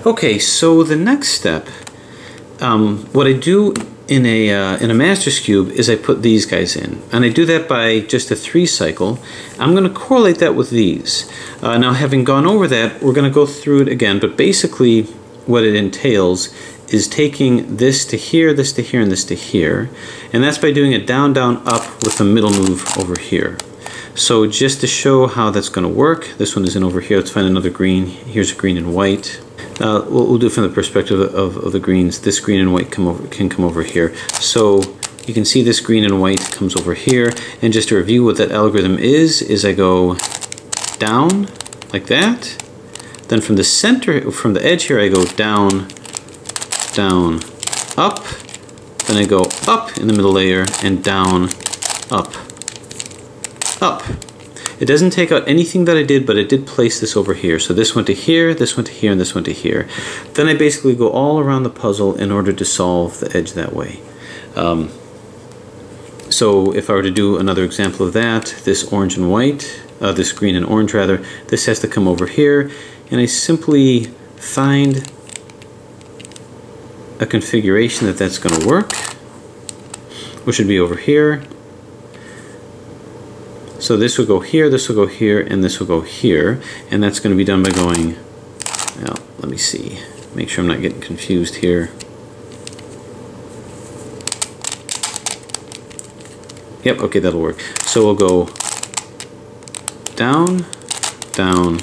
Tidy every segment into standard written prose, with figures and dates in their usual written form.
Okay, so the next step, what I do in a master skewb is I put these guys in, and I do that by just a 3 cycle. I'm going to correlate that with these. Now, having gone over that, we're going to go through it again, but basically what it entails is taking this to here, this to here, and this to here, and that's by doing a down, down, up with a middle move over here. So just to show how that's going to work, this one is in over here. Let's find another green. Here's a green and white. We'll do it from the perspective of the greens. This green and white can come over here. So you can see this green and white comes over here. And just to review what that algorithm is I go down like that. Then from the center, from the edge here, I go down, down, up. Then I go up in the middle layer and down, up, up. It doesn't take out anything that I did, but it did place this over here. So this went to here, this went to here, and this went to here. Then I basically go all around the puzzle in order to solve the edge that way. So if I were to do another example of that, this orange and white, this green and orange rather, this has to come over here, and I simply find a configuration that's going to work, which would be over here. So this will go here, this will go here, and this will go here, and that's going to be done by going, well, let me see, make sure I'm not getting confused here. Yep, okay, that'll work. So we'll go down, down,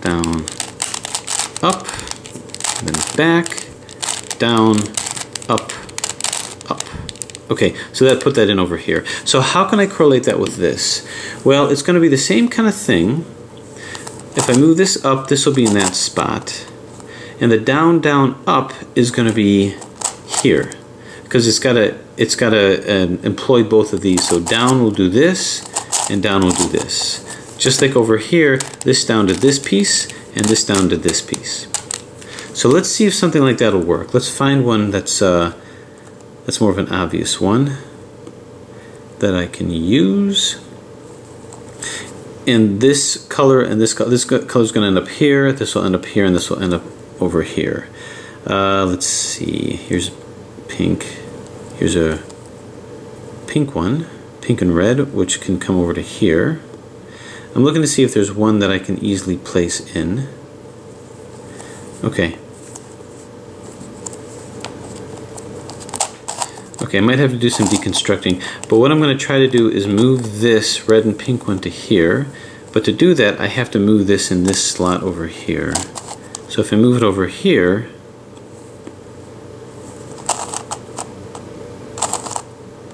down, up, and then back, down, up, up. Okay, so that put that in over here. So how can I correlate that with this? Well, it's going to be the same kind of thing. If I move this up, this will be in that spot. And the down, down, up is going to be here. Because it's got to employ both of these. So down will do this, and down will do this. Just like over here, this down to this piece, and this down to this piece. So let's see if something like that will work. Let's find one that's more of an obvious one that I can use. And this color and this color is going to end up here, this will end up here, and this will end up over here. Let's see, here's pink, here's a pink one, pink and red, which can come over to here. I'm looking to see if there's one that I can easily place in. Okay. Okay, I might have to do some deconstructing, but what I'm going to try to do is move this red and pink one to here, but to do that I have to move this in this slot over here. So if I move it over here,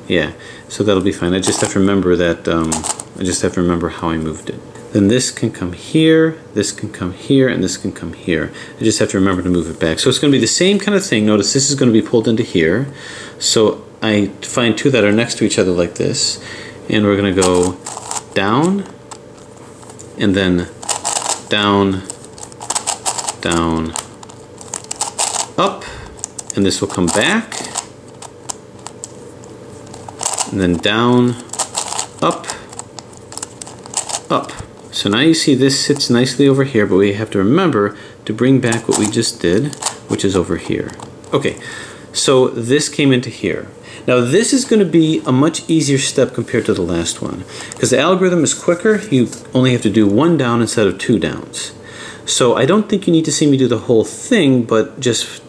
yeah, so that'll be fine. I just have to remember that, I just have to remember how I moved it. Then this can come here, this can come here, and this can come here. I just have to remember to move it back. So it's going to be the same kind of thing. Notice this is going to be pulled into here. So I find two that are next to each other like this, and we're going to go down, and then down, down, up, and this will come back, and then down, up, up. So now you see this sits nicely over here, but we have to remember to bring back what we just did, which is over here. Okay, so this came into here. Now this is going to be a much easier step compared to the last one, because the algorithm is quicker. You only have to do one down instead of two downs. So I don't think you need to see me do the whole thing, but just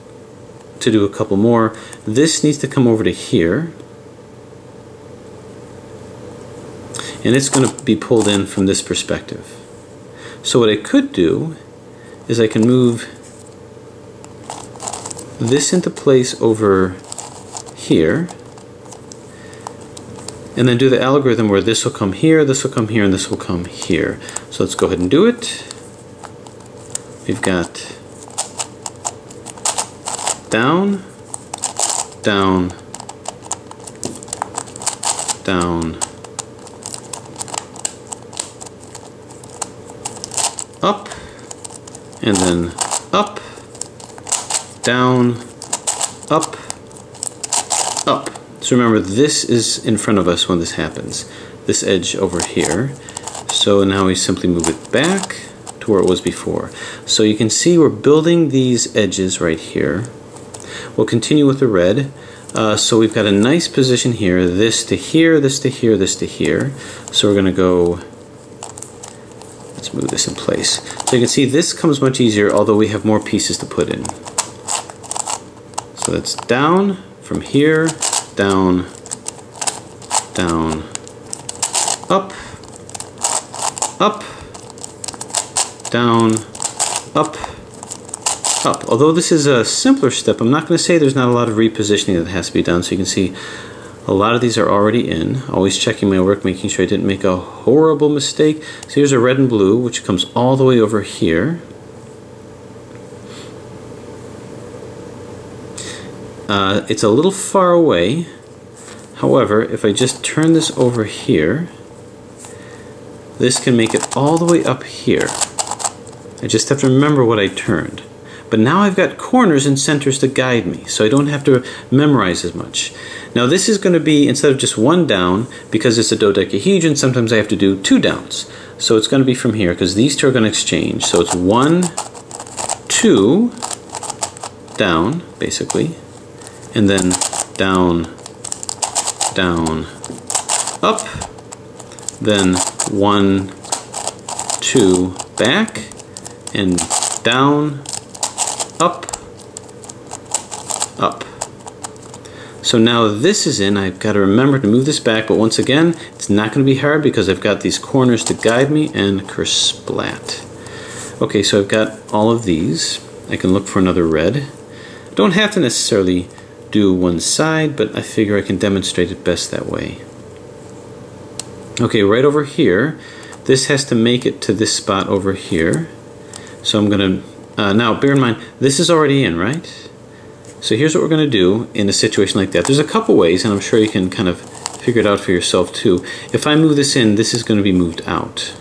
to do a couple more, this needs to come over to here. And it's going to be pulled in from this perspective. So what I could do is I can move this into place over here, and then do the algorithm where this will come here, this will come here, and this will come here. So let's go ahead and do it. We've got down, down, down, up, and then up, down, up, up. So remember, this is in front of us when this happens, this edge over here. So now we simply move it back to where it was before. So you can see we're building these edges right here. We'll continue with the red. So we've got a nice position here, this to here, this to here, this to here. So we're going to go, let's move this in place. So you can see this comes much easier, although we have more pieces to put in. So that's down from here, down, down, up, up, down, up, up. Although this is a simpler step, I'm not going to say there's not a lot of repositioning that has to be done. So you can see a lot of these are already in. Always checking my work, making sure I didn't make a horrible mistake. So here's a red and blue, which comes all the way over here. It's a little far away. However, if I just turn this over here, this can make it all the way up here. I just have to remember what I turned. But now I've got corners and centers to guide me, so I don't have to memorize as much. Now this is going to be, instead of just one down, because it's a dodecahedron, sometimes I have to do two downs. So it's going to be from here, because these two are going to exchange. So it's 1, 2, down, basically, and then down, down, up, then 1, 2, back, and down, up, up. So now this is in. I've got to remember to move this back, but once again, it's not going to be hard because I've got these corners to guide me, and kersplat. Okay, so I've got all of these. I can look for another red. Don't have to necessarily do one side, but I figure I can demonstrate it best that way. Okay, right over here, this has to make it to this spot over here. So I'm going to, now bear in mind, this is already in, right? So here's what we're going to do in a situation like that. There's a couple ways, and I'm sure you can kind of figure it out for yourself too. If I move this in, this is going to be moved out.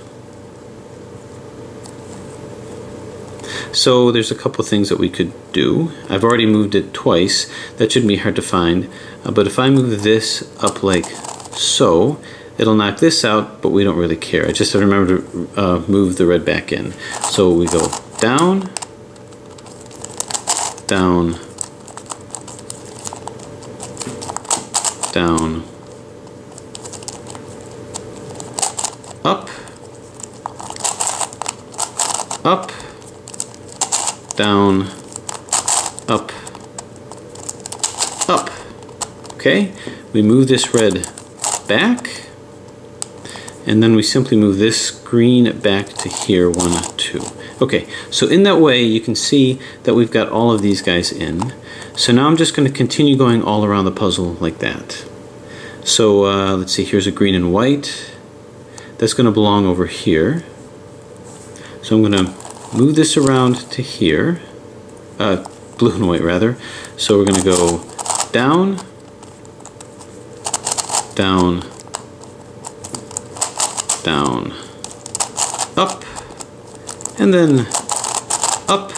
So there's a couple things that we could do. I've already moved it twice. That shouldn't be hard to find. But if I move this up like so, it'll knock this out, but we don't really care. I just have to remember to move the red back in. So we go down, down, down, up, up, down, up, up. Okay, we move this red back, and then we simply move this green back to here, 1, 2. Okay, so in that way you can see that we've got all of these guys in. So now I'm just going to continue going all around the puzzle like that. So let's see, here's a green and white. That's going to belong over here. So I'm going to move this around to here, blue and white rather. So we're going to go down, down, down, up, and then up,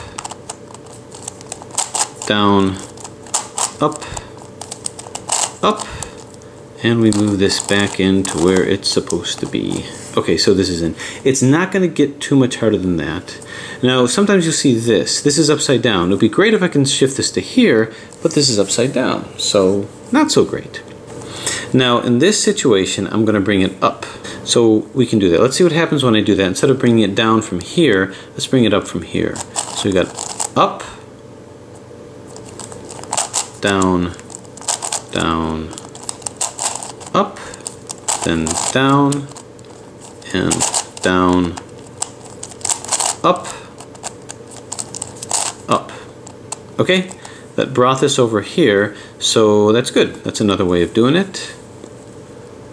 down, up, up, and we move this back into where it's supposed to be. Okay, so this is in. It's not going to get too much harder than that. Now, sometimes you'll see this. This is upside down. It would be great if I can shift this to here, but this is upside down, so not so great. Now, in this situation, I'm going to bring it up. So we can do that. Let's see what happens when I do that. Instead of bringing it down from here, let's bring it up from here. So we got up, down, down, up, then down, and down, up, up. Okay, that brought this over here, so that's good. That's another way of doing it.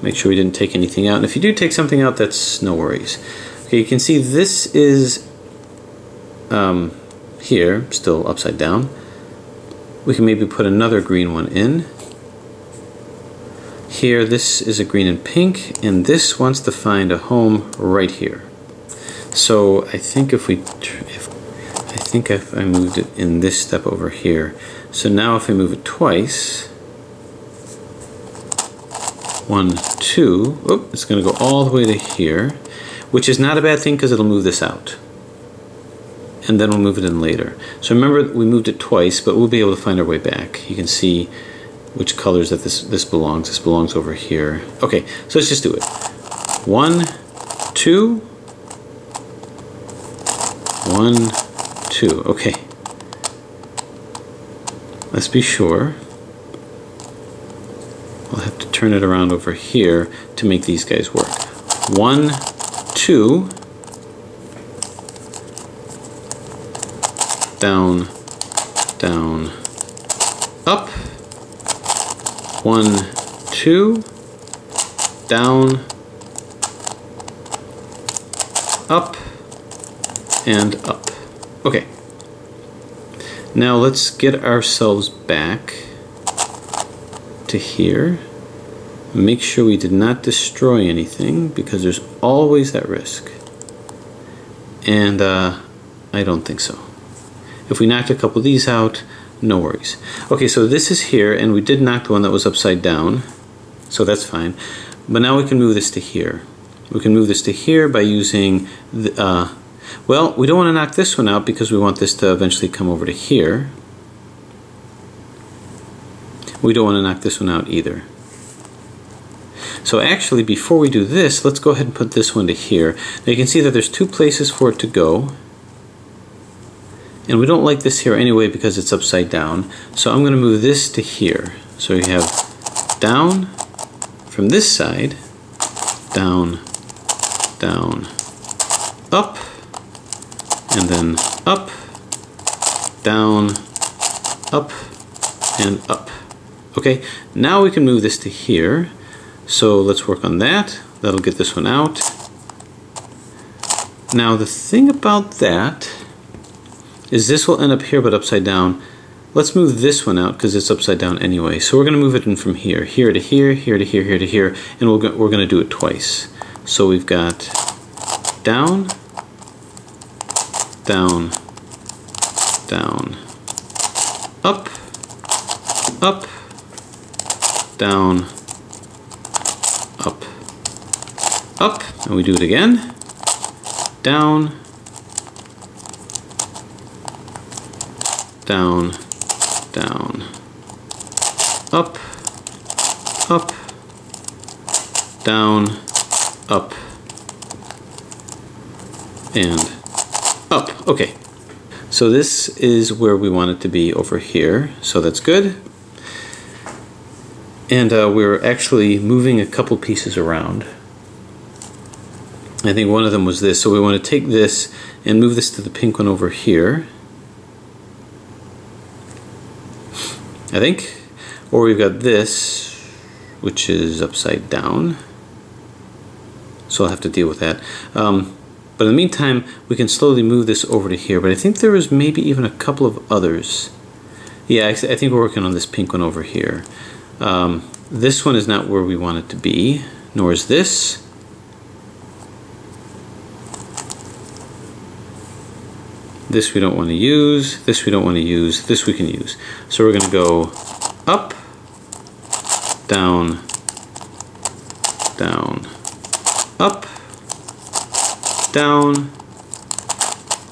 Make sure we didn't take anything out, and if you do take something out, that's no worries. Okay, you can see this is here, still upside down. We can maybe put another green one in. Here, this is a green and pink, and this wants to find a home right here. So I think if I moved it in this step over here. So now if I move it twice, 1, 2, oh, it's going to go all the way to here, which is not a bad thing because it'll move this out. and then we'll move it in later. So remember, we moved it twice, but we'll be able to find our way back. You can see which colors that this belongs. This belongs over here. Okay, so let's just do it. 1, 2, 1, 2. Okay. Let's be sure. I'll have to turn it around over here to make these guys work. 1, 2, down, down, up. 1, 2, down, up, and up. Okay. Now let's get ourselves back to here. Make sure we did not destroy anything, because there's always that risk. And I don't think so. If we knocked a couple of these out, no worries. Okay, so this is here, and we did knock the one that was upside down, so that's fine. But now we can move this to here. We can move this to here by using the, well, we don't want to knock this one out because we want this to eventually come over to here. We don't want to knock this one out either. So actually, before we do this, let's go ahead and put this one to here. Now you can see that there's two places for it to go. And we don't like this here anyway because it's upside down. So I'm going to move this to here. So you have down from this side, down, down, up, and then up, down, up, and up. Okay, now we can move this to here. So let's work on that. That'll get this one out. Now the thing about that is this will end up here but upside down. Let's move this one out because it's upside down anyway. So we're going to move it in from here. Here to here, here to here, here to here, and we're going to do it twice. So we've got down, down, down, up, up, down, up, up, and we do it again, down, down, down, up, up, down, up, and up. Okay, so this is where we want it to be over here, so that's good. And we're actually moving a couple pieces around. I think one of them was this, so we want to take this and move this to the pink one over here, I think. Or we've got this, which is upside down, so I'll have to deal with that. But in the meantime, we can slowly move this over to here, but I think there was maybe even a couple of others. Yeah, I think we're working on this pink one over here. This one is not where we want it to be, nor is this. This we don't want to use, this we don't want to use, this we can use. So we're going to go up, down, down, up, down,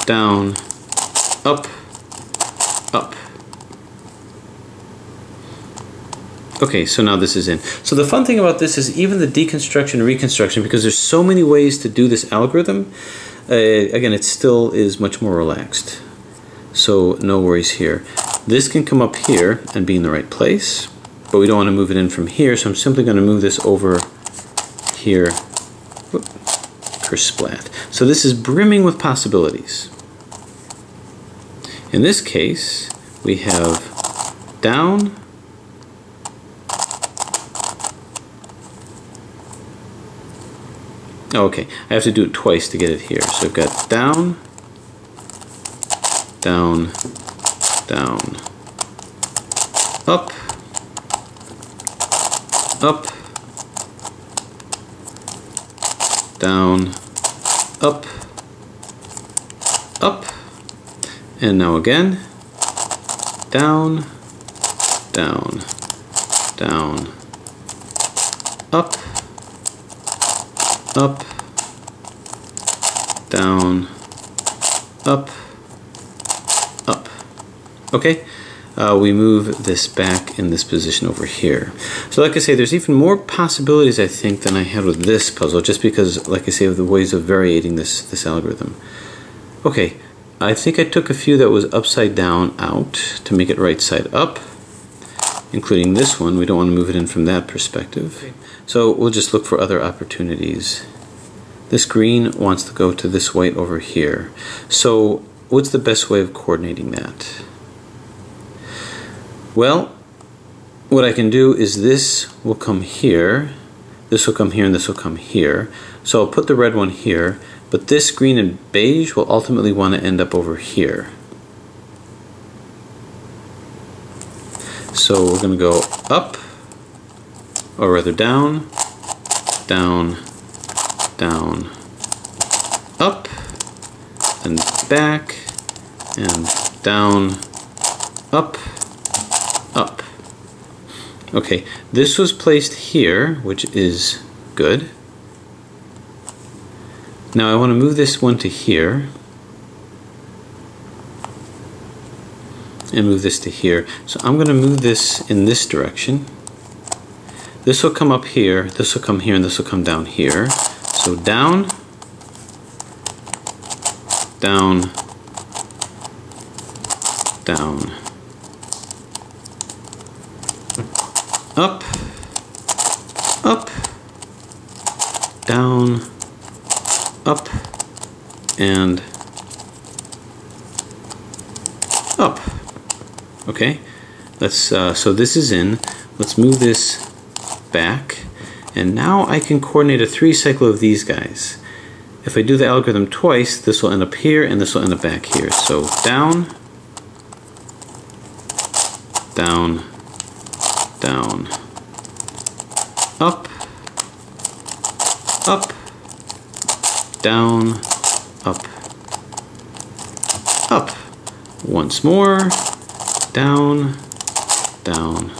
down, up, up. Okay, so now this is in. So the fun thing about this is even the deconstruction and reconstruction, because there's so many ways to do this algorithm, again, it still is much more relaxed. So no worries here. This can come up here and be in the right place, but we don't want to move it in from here, so I'm simply going to move this over here. Whoop, kersplat. So this is brimming with possibilities. In this case, we have down, okay, I have to do it twice to get it here. So I've got down, down, down, up, up, down, up, up, and now again, down, down, down, up, up, down, up, Okay, we move this back in this position over here. So like I say, there's even more possibilities, I think, than I had with this puzzle, just because, like I say, of the ways of variating this algorithm. Okay, I think I took a few that was upside down out to make it right side up, including this one. We don't want to move it in from that perspective. Okay. So we'll just look for other opportunities. This green wants to go to this white over here. So what's the best way of coordinating that? Well, what I can do is this will come here, this will come here, and this will come here. So I'll put the red one here, but this green and beige will ultimately want to end up over here. So we're going to go up, or rather down, down, down, up, and back, and down, up, up. Okay, this was placed here, which is good. Now I want to move this one to here, and move this to here. So I'm going to move this in this direction. This will come up here, this will come here, and this will come down here. So down, down, down, up, up, down, up, and up. Okay, let's so this is in. Let's move this back, and now I can coordinate a 3-cycle of these guys. If I do the algorithm twice, this will end up here and this will end up back here. So down, down, down, up, up, down, up, up. Once more, down, down,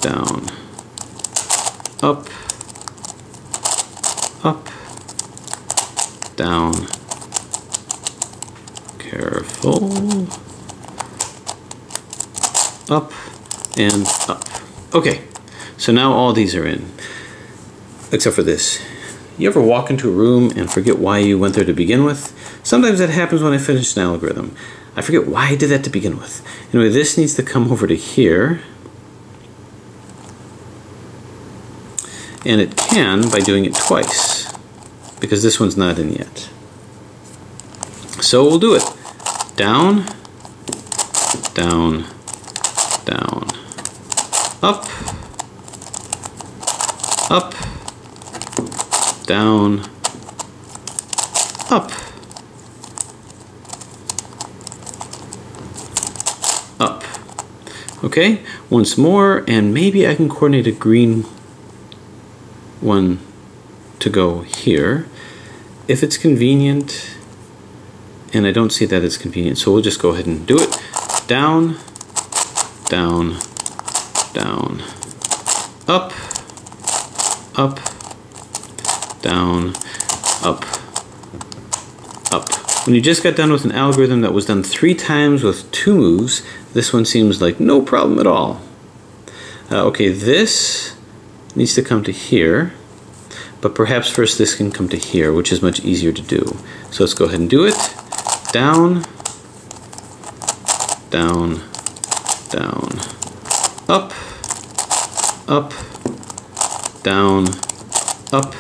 down, up, up, down, careful, up, and up. Okay, so now all these are in, except for this. You ever walk into a room and forget why you went there to begin with? Sometimes that happens when I finish an algorithm. I forget why I did that to begin with. Anyway, this needs to come over to here. And it can by doing it twice, because this one's not in yet. So we'll do it. Down, down, down, up, up, down, up, up. Okay, once more, and maybe I can coordinate a green one to go here if it's convenient, and I don't see that it's convenient, so we'll just go ahead and do it. Down, down, down, up, up, down, up, up. When you just got done with an algorithm that was done 3 times with 2 moves, this one seems like no problem at all. Okay, this needs to come to here, but perhaps first this can come to here, which is much easier to do. So let's go ahead and do it. Down, down, down, up, up, down, up,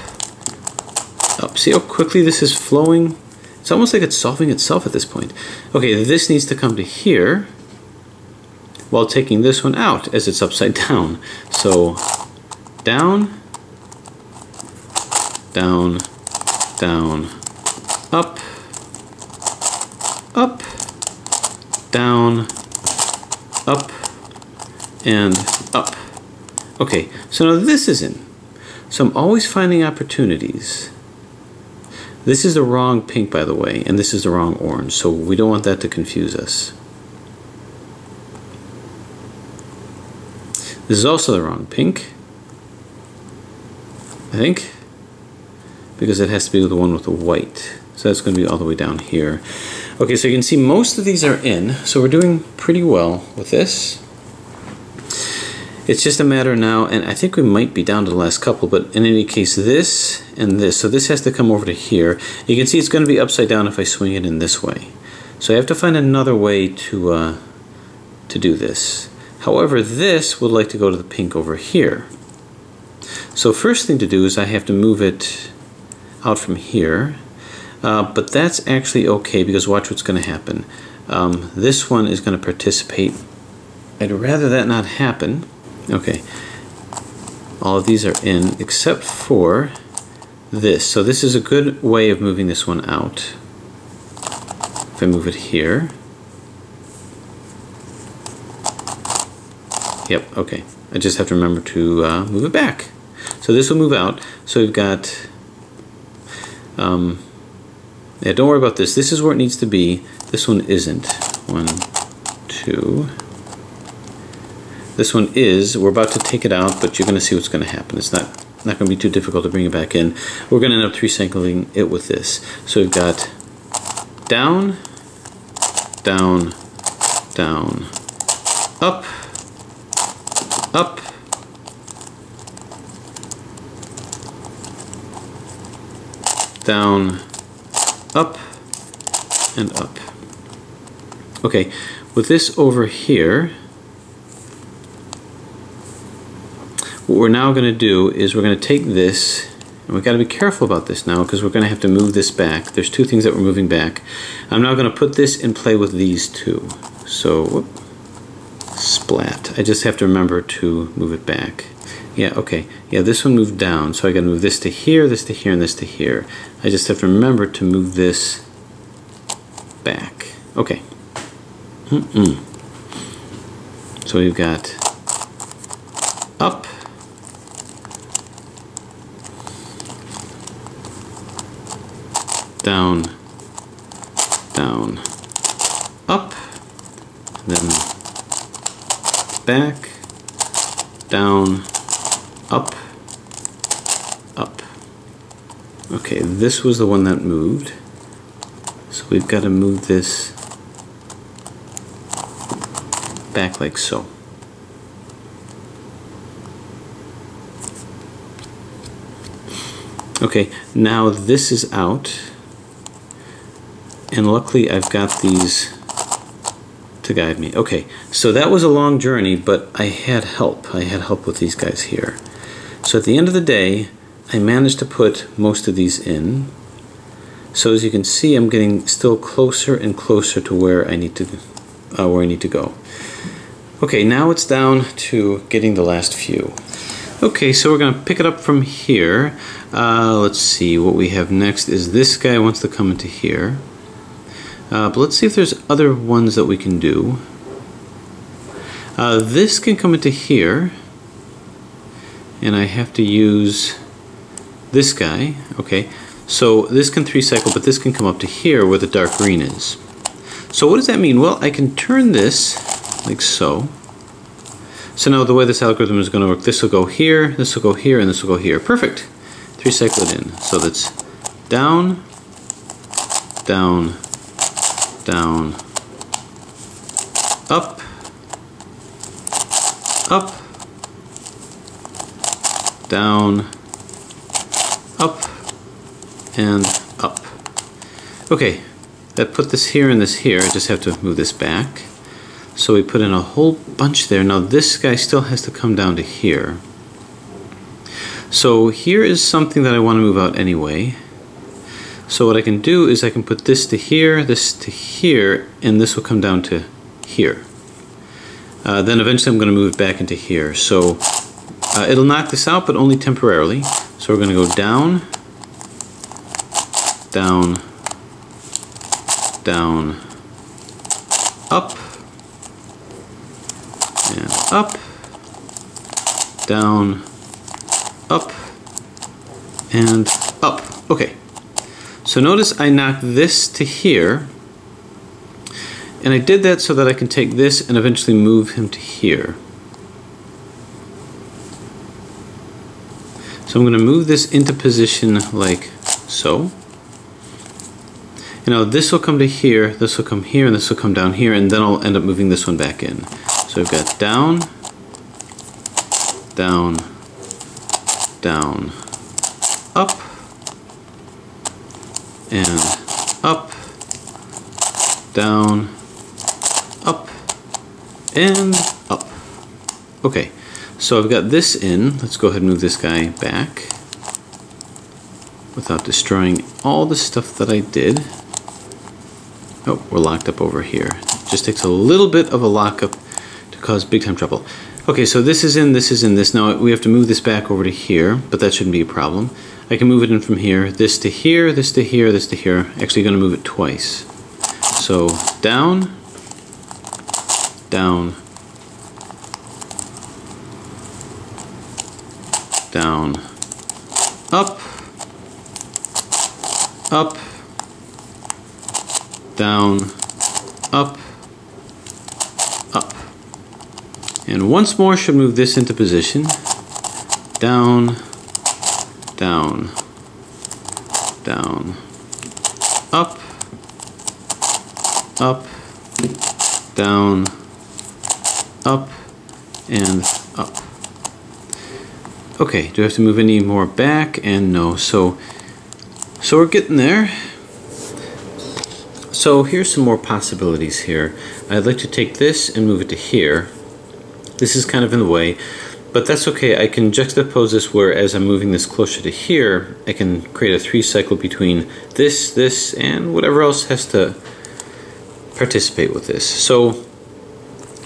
up. See how quickly this is flowing? It's almost like it's solving itself at this point. Okay, this needs to come to here while taking this one out as it's upside down. So down, down, down, up, up, down, up, and up. Okay, so now this is in. So I'm always finding opportunities. This is the wrong pink, by the way, and this is the wrong orange, so we don't want that to confuse us. This is also the wrong pink, I think, because it has to be the one with the white. So that's going to be all the way down here. Okay, so you can see most of these are in, so we're doing pretty well with this. It's just a matter now, and I think we might be down to the last couple, but in any case, this and this, so this has to come over to here. You can see it's going to be upside down if I swing it in this way. So I have to find another way to do this. However, this would like to go to the pink over here. So first thing to do is I have to move it out from here, but that's actually okay because watch what's going to happen. This one is going to participate. I'd rather that not happen. Okay, all of these are in except for this. So this is a good way of moving this one out. If I move it here. Yep, okay. I just have to remember to move it back. So this will move out. So we've got, yeah, don't worry about this. This is where it needs to be. This one isn't. 1, 2. This one is. We're about to take it out, but you're going to see what's going to happen. It's not going to be too difficult to bring it back in. We're going to end up recycling it with this. So we've got down, down, down, up, up, down, up, and up. Okay, with this over here, what we're now going to do is we're going to take this, and we've got to be careful about this now because we're going to have to move this back. There's two things that we're moving back. I'm now going to put this in play with these two. So, whoop, splat. I just have to remember to move it back. Yeah, okay. Yeah, this one moved down, so I got to move this to here, this to here, and this to here. I just have to remember to move this back. Okay. So we've got up, down, down, up, then back, down, up, up. Okay, this was the one that moved. So we've got to move this back like so. Okay, now this is out. And luckily I've got these to guide me. Okay, so that was a long journey, but I had help. I had help with these guys here. So at the end of the day, I managed to put most of these in. So as you can see, I'm getting still closer and closer to where I need to go. Okay, now it's down to getting the last few. Okay, so we're going to pick it up from here. Let's see, what we have next is this guy wants to come into here. But let's see if there's other ones that we can do. This can come into here, and I have to use this guy. Okay, so this can 3-cycle, but this can come up to here where the dark green is. So what does that mean? Well, I can turn this like so. So now the way this algorithm is going to work, this will go here, this will go here, and this will go here. Perfect. 3-cycle it in. So that's down, down, down, up, up, down, up, and up. Okay, that put this here and this here. I just have to move this back. So we put in a whole bunch there. Now this guy still has to come down to here. So here is something that I want to move out anyway. So what I can do is I can put this to here, and this will come down to here. Then eventually I'm going to move it back into here. So it'll knock this out, but only temporarily. So we're going to go down, down, down, up, and up, down, up, and up. Okay. So notice I knocked this to here, and I did that so that I can take this and eventually move him to here. So I'm going to move this into position like so. You know, this will come to here, this will come here, and this will come down here, and then I'll end up moving this one back in. So we've got down, down, down, up, and up, down, up, and up. Okay, so I've got this in. Let's go ahead and move this guy back without destroying all the stuff that I did. Oh, we're locked up over here. Just takes a little bit of a lockup to cause big time trouble. Okay, so this is in, this is in, this. Now we have to move this back over to here, but that shouldn't be a problem. I can move it in from here, this to here, this to here, this to here. Actually going to move it twice. So down, down, down, up, up, down, up, up. And once more should move this into position. Down, down, down, up, up, down, up, and up. Okay, do I have to move any more back? And no. So we're getting there. So here's some more possibilities here. I'd like to take this and move it to here. This is kind of in the way, but that's okay. I can juxtapose this where as I'm moving this closer to here, I can create a 3 cycle between this, this, and whatever else has to participate with this. So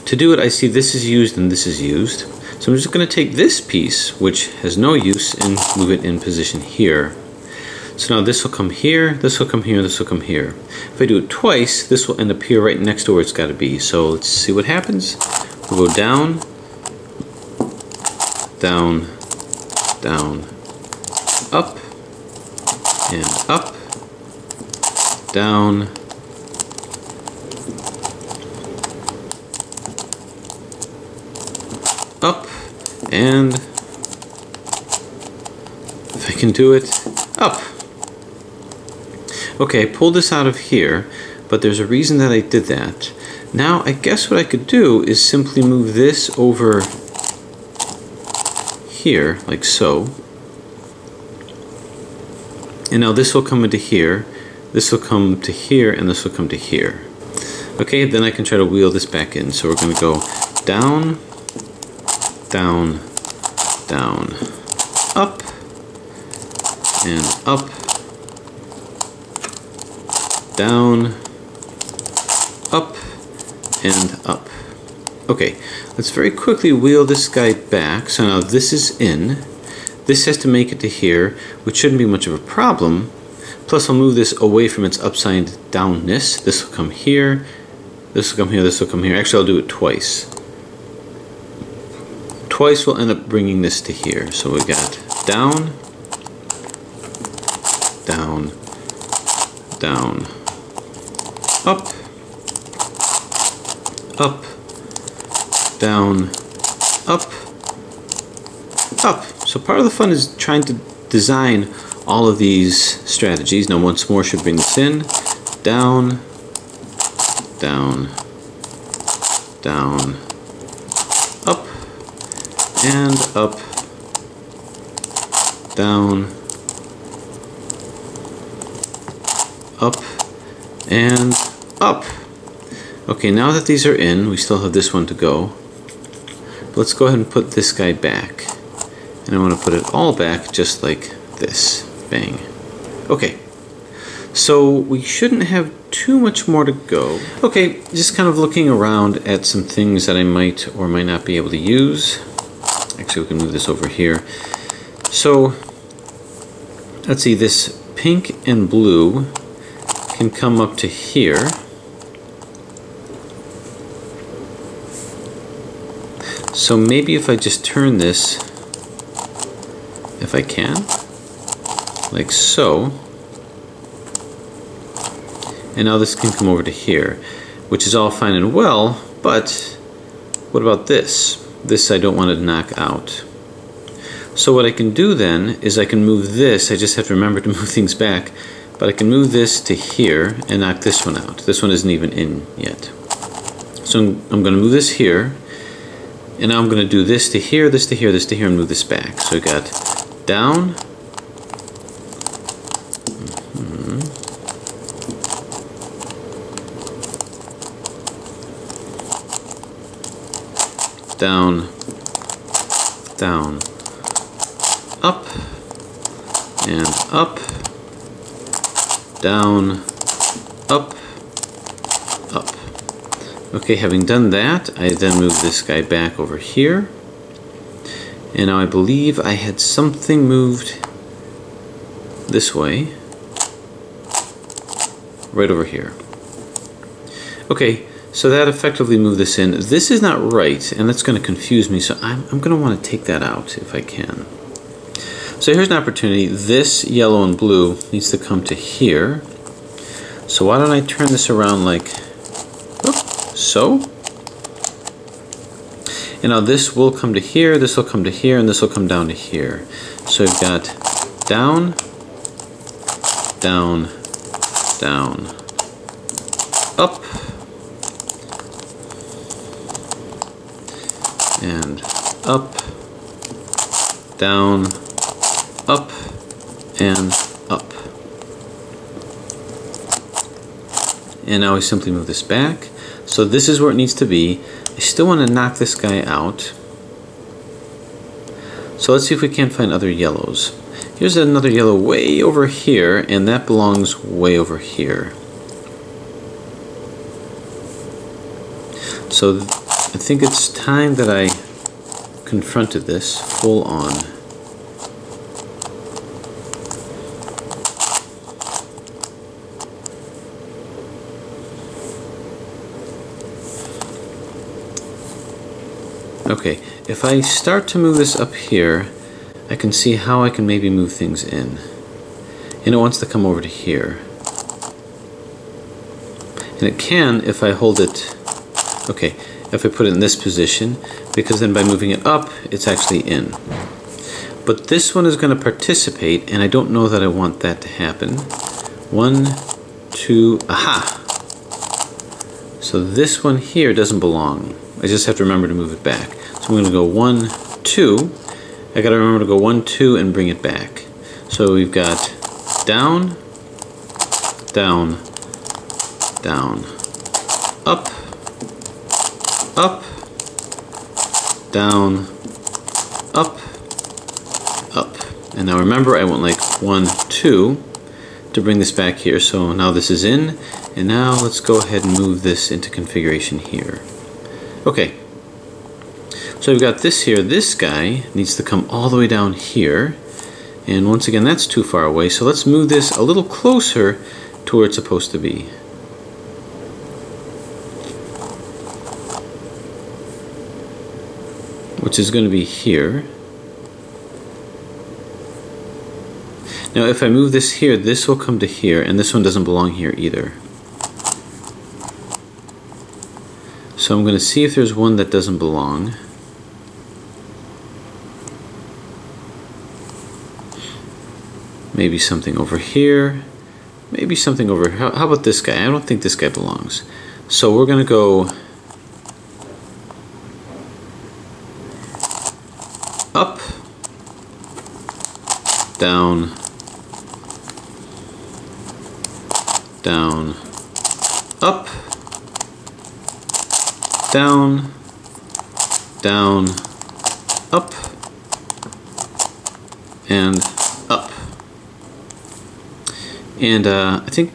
to do it, I see this is used and this is used. So I'm just going to take this piece, which has no use, and move it in position here. So now this will come here, this will come here, this will come here. If I do it twice, this will end up here right next to where it's got to be. So let's see what happens. We'll go down, down, down, up, and up, down, up, and if I can do it, up. Okay, pull this out of here, but there's a reason that I did that. Now, I guess what I could do is simply move this over here, like so. And now this will come into here, this will come to here, and this will come to here. Okay, then I can try to wheel this back in. So we're going to go down, down, down, up, and up, down, up, and up. Okay, let's very quickly wheel this guy back. So now this is in. This has to make it to here, which shouldn't be much of a problem. Plus I'll move this away from its upside downness. This will come here, this will come here, this will come here. Actually, I'll do it twice. Twice will end up bringing this to here. So we got down, down, down, up, up, down, up, up. So part of the fun is trying to design all of these strategies. Now once more should bring this in, down, down, down, up, and up, down, up, and up. Okay, now that these are in, we still have this one to go. Let's go ahead and put this guy back. And I want to put it all back just like this. Bang. Okay. So we shouldn't have too much more to go. Okay, just kind of looking around at some things that I might or might not be able to use. Actually, we can move this over here. So, let's see, this pink and blue can come up to here. So maybe if I just turn this, if I can, like so, and now this can come over to here, which is all fine and well, but what about this? This I don't want to knock out. So what I can do then is I can move this, I just have to remember to move things back, but I can move this to here and knock this one out. This one isn't even in yet. So I'm going to move this here, and now I'm going to do this to here, this to here, this to here, and move this back. So we got down, down, down, up, and up, down, up, up. Okay, having done that, I then move this guy back over here. And now I believe I had something moved this way, right over here. Okay, so that effectively moved this in. This is not right, and that's going to confuse me, so I'm going to want to take that out if I can. So here's an opportunity. This yellow and blue needs to come to here. So why don't I turn this around like so? And now this will come to here, this will come to here, and this will come down to here. So we've got down, down, down, up, and up, down, up, and up. And now we simply move this back. So this is where it needs to be. I still want to knock this guy out. So let's see if we can't find other yellows. Here's another yellow way over here, and that belongs way over here. So I think it's time that I confronted this full on. Okay, if I start to move this up here, I can see how I can maybe move things in. And it wants to come over to here. And it can if I hold it, okay, if I put it in this position, because then by moving it up, it's actually in. But this one is going to participate, and I don't know that I want that to happen. 1, 2, aha! So this one here doesn't belong. I just have to remember to move it back. So I'm going to go 1, 2. I got to remember to go 1, 2 and bring it back. So we've got down, down, down, up, up, down, up, up. And now remember, I went like 1, 2 to bring this back here. So now this is in, and now let's go ahead and move this into configuration here. Okay, so we've got this here. This guy needs to come all the way down here, and once again that's too far away, so let's move this a little closer to where it's supposed to be. Which is going to be here. Now if I move this here, this will come to here, and this one doesn't belong here either. So I'm going to see if there's one that doesn't belong. Maybe something over here. Maybe something over here. How about this guy? I don't think this guy belongs. So we're going to go up, down, down, up, down, down, up, and up. And I think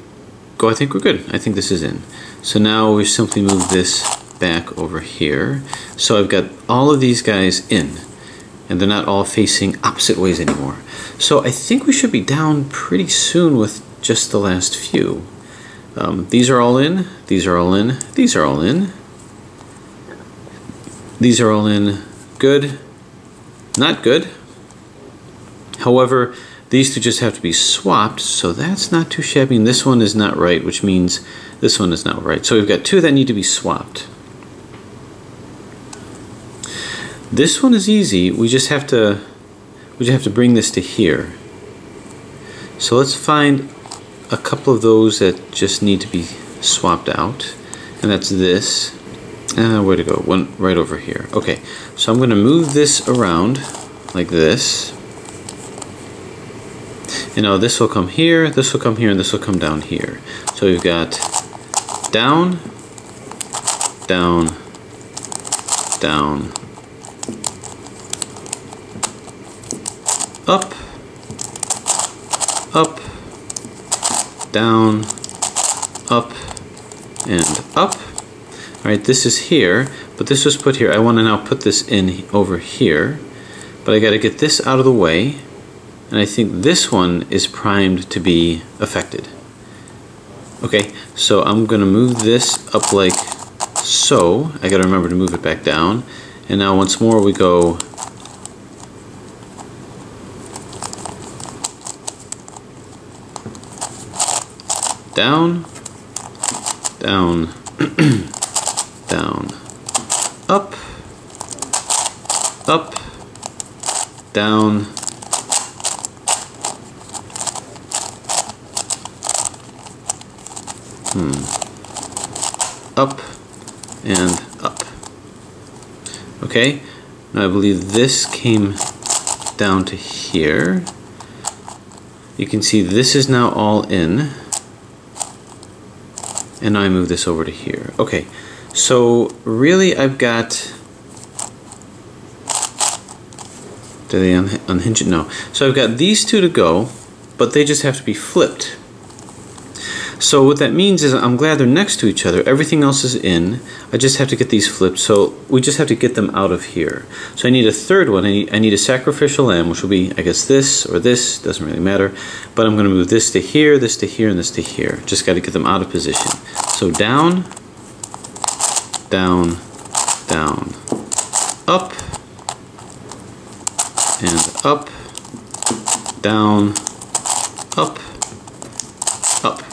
we're good. I think this is in. So now we simply move this back over here. So I've got all of these guys in, and they're not all facing opposite ways anymore. So I think we should be down pretty soon with just the last few. These are all in, these are all in, these are all in. These are all in. Good. Not good. However, these two just have to be swapped, so that's not too shabby. And this one is not right, which means this one is not right. So we've got two that need to be swapped. This one is easy. We just have to bring this to here. So let's find a couple of those that just need to be swapped out, and that's this. Where to go? One right over here. Okay, so I'm going to move this around like this. And now this will come here, this will come here, and this will come down here. So we've got down, down, down, up, up, down, up, and up. Alright, this is here, but this was put here. I want to now put this in over here, but I got to get this out of the way, and I think this one is primed to be affected. Okay, so I'm going to move this up like so. I got to remember to move it back down, and now once more we go down, down, down, up, up, down, up, and up. Okay, now I believe this came down to here. You can see this is now all in. And now I move this over to here. Okay, so really I've got, do they unhinge it? No. So I've got these two to go, but they just have to be flipped. So what that means is I'm glad they're next to each other. Everything else is in. I just have to get these flipped. So we just have to get them out of here. So I need a third one. I need a sacrificial lamb, which will be, I guess, this or this. Doesn't really matter. But I'm going to move this to here, and this to here. Just got to get them out of position. So down, down, down, up, and up, down, up, up.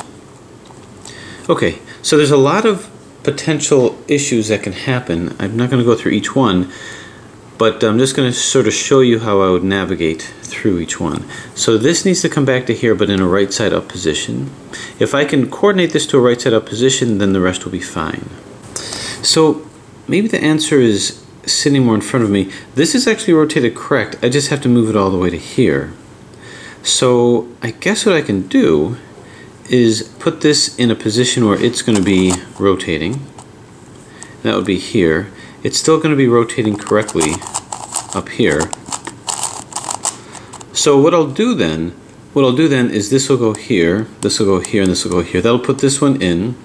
Okay, so there's a lot of potential issues that can happen. I'm not going to go through each one, but I'm just going to sort of show you how I would navigate through each one. So this needs to come back to here, but in a right side up position. If I can coordinate this to a right side up position, then the rest will be fine. So maybe the answer is sitting more in front of me. This is actually rotated correct. I just have to move it all the way to here. So I guess what I can do is put this in a position where it's going to be rotating. That would be here. It's still going to be rotating correctly up here. So what I'll do then is this will go here, this will go here, and this will go here. That'll put this one in.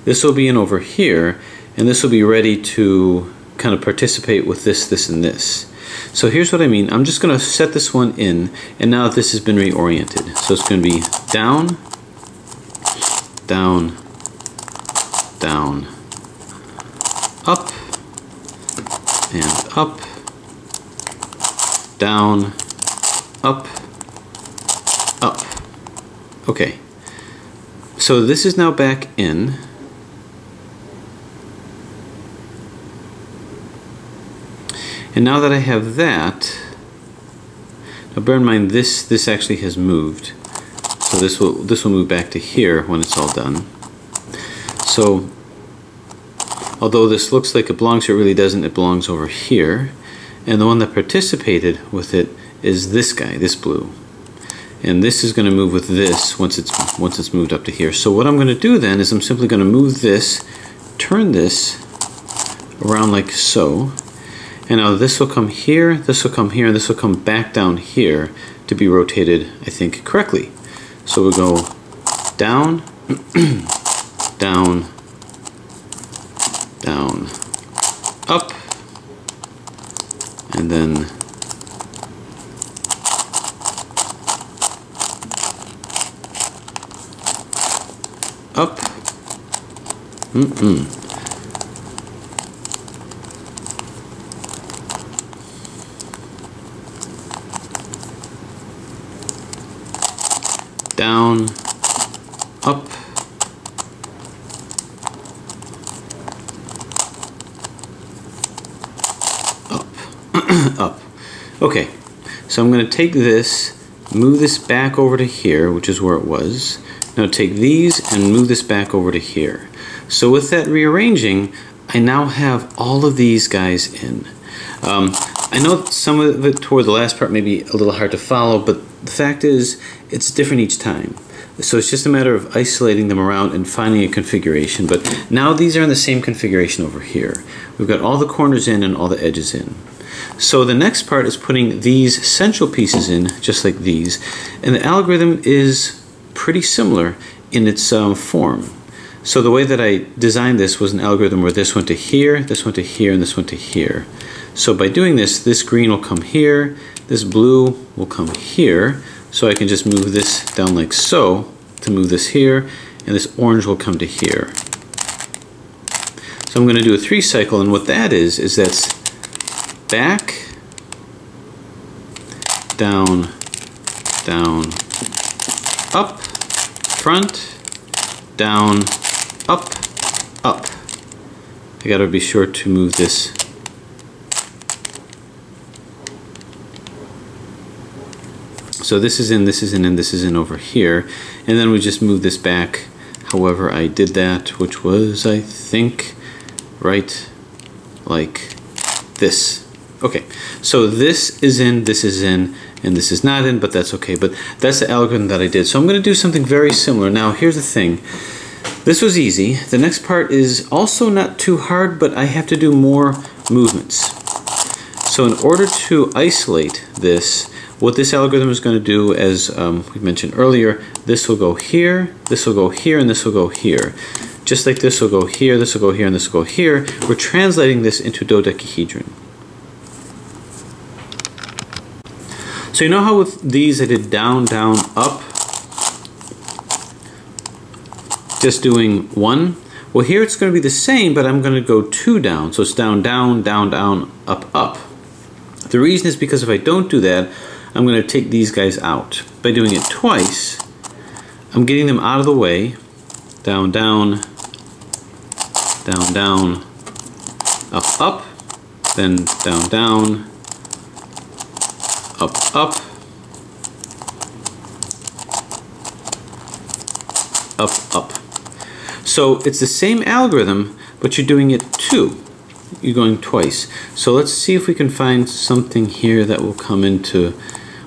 This will be in over here, and this will be ready to kind of participate with this, this, and this. So here's what I mean. I'm just going to set this one in, and now this has been reoriented. So it's going to be down, down, down, up, and up, down, up, up. Okay, so this is now back in. And now that I have that, now bear in mind this actually has moved. So this will move back to here when it's all done. So although this looks like it belongs here, it really doesn't. It belongs over here. And the one that participated with it is this guy, this blue. And this is going to move with this once it's moved up to here. So what I'm going to do then is I'm simply going to move this, turn this around like so. And now this will come here, this will come here, and this will come back down here to be rotated, I think, correctly. So we'll go down, down, down, up, and then up, down, up, up, up. Okay, so I'm going to take this, move this back over to here, which is where it was, Now take these and move this back over to here. So with that rearranging, I now have all of these guys in. I know some of it toward the last part may be a little hard to follow, but the fact is it's different each time. So it's just a matter of isolating them around and finding a configuration. But now these are in the same configuration over here. We've got all the corners in and all the edges in. So the next part is putting these central pieces in, just like these. And the algorithm is pretty similar in its form. So the way that I designed this was an algorithm where this went to here, this went to here, and this went to here. So by doing this, this green will come here, this blue will come here. So I can just move this down like so to move this here, and this orange will come to here. So I'm going to do a 3 cycle, and what that is that's back, down, down, up, front, down, up, up. I got to be sure to move this so this is in, this is in, and this is in over here. And then we just move this back however I did that, which was, I think, right like this. Okay, so this is in, and this is not in, but that's okay. But that's the algorithm that I did. So I'm going to do something very similar. Now, here's the thing. This was easy. The next part is also not too hard, but I have to do more movements. So in order to isolate this, what this algorithm is going to do, as we mentioned earlier, this will go here, this will go here, and this will go here. Just like this will go here, this will go here, and this will go here. We're translating this into dodecahedron. So you know how with these I did down, down, up? Just doing 1? Well, here it's going to be the same, but I'm going to go 2 down. So it's down, down, down, down, up, up. The reason is because if I don't do that, I'm going to take these guys out. By doing it twice, I'm getting them out of the way. Down, down, down, down, up, up, then down, down, up, up, up, up. So it's the same algorithm, but you're doing it 2. You're going twice. So let's see if we can find something here that will come into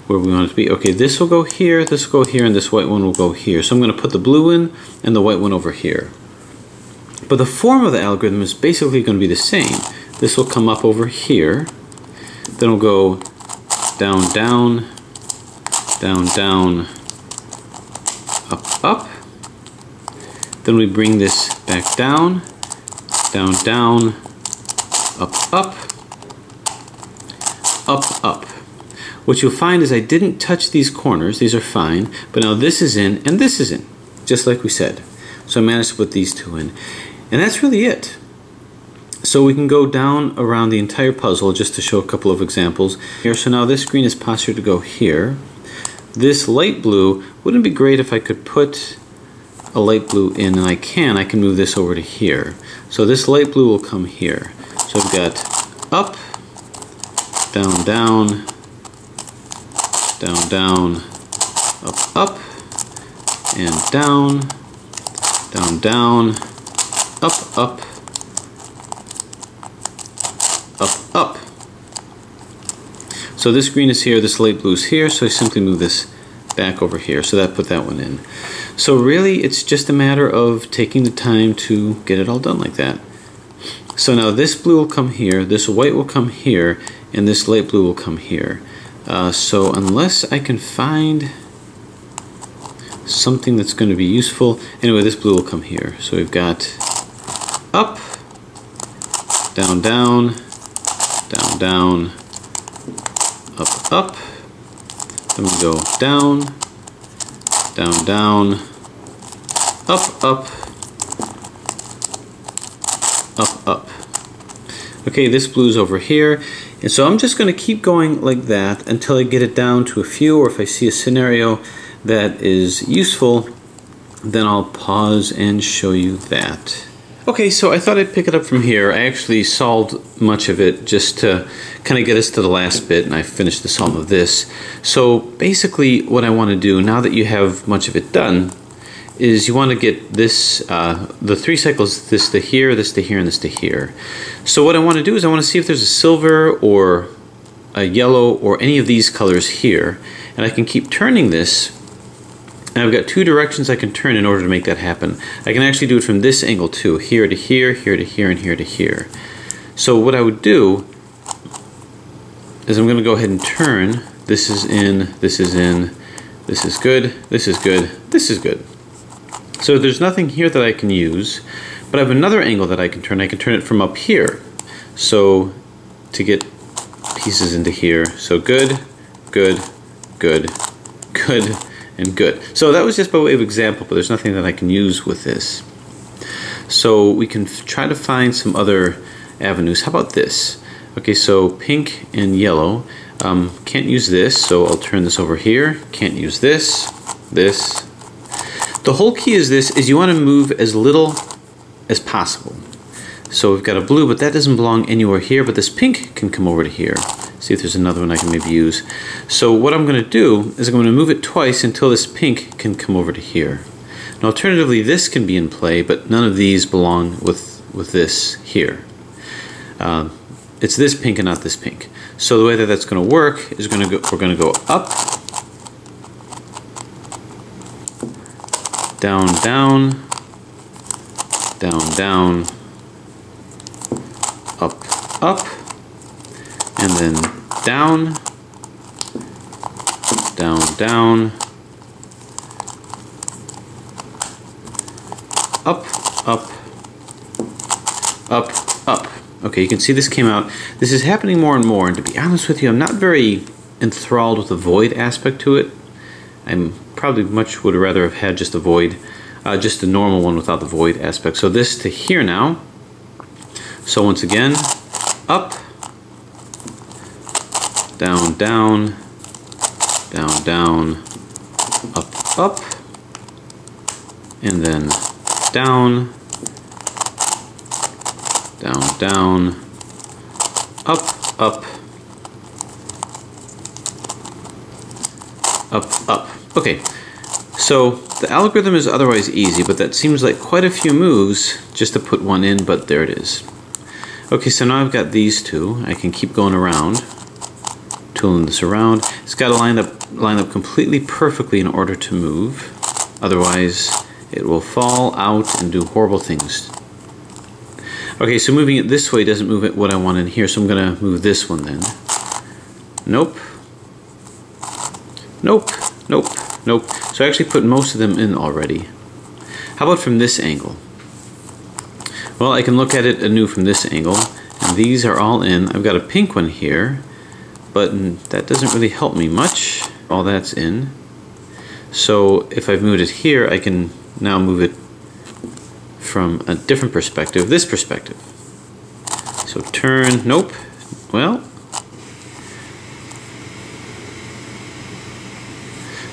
where we want it to be. Okay, this will go here, this will go here, and this white one will go here. So I'm going to put the blue in and the white one over here. But the form of the algorithm is basically going to be the same. This will come up over here, then we'll go down, down, down, down, up, up. Then we bring this back down, down, down, up, up, up, up. What you'll find is I didn't touch these corners, these are fine, but now this is in and this is in, just like we said. So I managed to put these 2 in. And that's really it. So we can go down around the entire puzzle just to show a couple of examples. Here, so now this green is postured to go here. This light blue, wouldn't it be great if I could put a light blue in, and I can move this over to here. So this light blue will come here. So I've got up, down, down, down, down, up, up, and down, down, down, up, up, up, up. So this green is here, this light blue is here, so I simply move this back over here. So that put that one in. So really it's just a matter of taking the time to get it all done like that. So now this blue will come here, this white will come here, and this light blue will come here. So unless I can find something that's going to be useful, anyway, this blue will come here. So we've got up, down, down, down, down, up, up. Then we go down, down, down, up, up, up, up. Okay, this blue's over here. And so I'm just going to keep going like that until I get it down to a few, or if I see a scenario that is useful, then I'll pause and show you that. Okay, so I thought I'd pick it up from here. I actually solved much of it just to kind of get us to the last bit, and I finished the solve of this. So basically what I want to do, now that you have much of it done, is you want to get this, the 3 cycles, this to here, this to here, and this to here. So what I want to do is I want to see if there's a silver or a yellow or any of these colors here. And I can keep turning this, and I've got 2 directions I can turn in order to make that happen. I can actually do it from this angle too, here to here, here to here, and here to here. So what I would do is I'm going to go ahead and turn. This is in, this is in, this is good, this is good, this is good. So there's nothing here that I can use, but I have another angle that I can turn. I can turn it from up here. So to get pieces into here. So good, good, good, good, and good. So that was just by way of example, but there's nothing that I can use with this. So we can try to find some other avenues. How about this? Okay, so pink and yellow. Can't use this, so I'll turn this over here. Can't use this, this. The whole key is this, is you want to move as little as possible. So we've got a blue, but that doesn't belong anywhere here, but this pink can come over to here. See if there's another one I can maybe use. So what I'm going to do is I'm going to move it twice until this pink can come over to here. Now alternatively, this can be in play, but none of these belong with this here. It's this pink and not this pink. So the way that that's going to work is we're going to go up, down, down, down, down, up, up, and then down, down, down, up, up, up, up. Okay, you can see this came out. This is happening more and more, and to be honest with you, I'm not very enthralled with the void aspect to it. I'm probably much would rather have had just a void, just a normal one without the void aspect. So this to here now. So once again, up, down, down, down, down, up, up, and then down, down, down, up, up, up, up. Okay, so the algorithm is otherwise easy, but that seems like quite a few moves just to put one in, but there it is. Okay, so now I've got these two. I can keep going around, tooling this around. It's got to line up completely perfectly in order to move. Otherwise, it will fall out and do horrible things. Okay, so moving it this way doesn't move it what I want in here, so I'm going to move this one then. Nope. Nope. Nope. Nope. So I actually put most of them in already. How about from this angle? Well, I can look at it anew from this angle, and these are all in. I've got a pink one here, but that doesn't really help me much. All that's in. So if I've moved it here, I can now move it from a different perspective, this perspective. So turn, nope, well.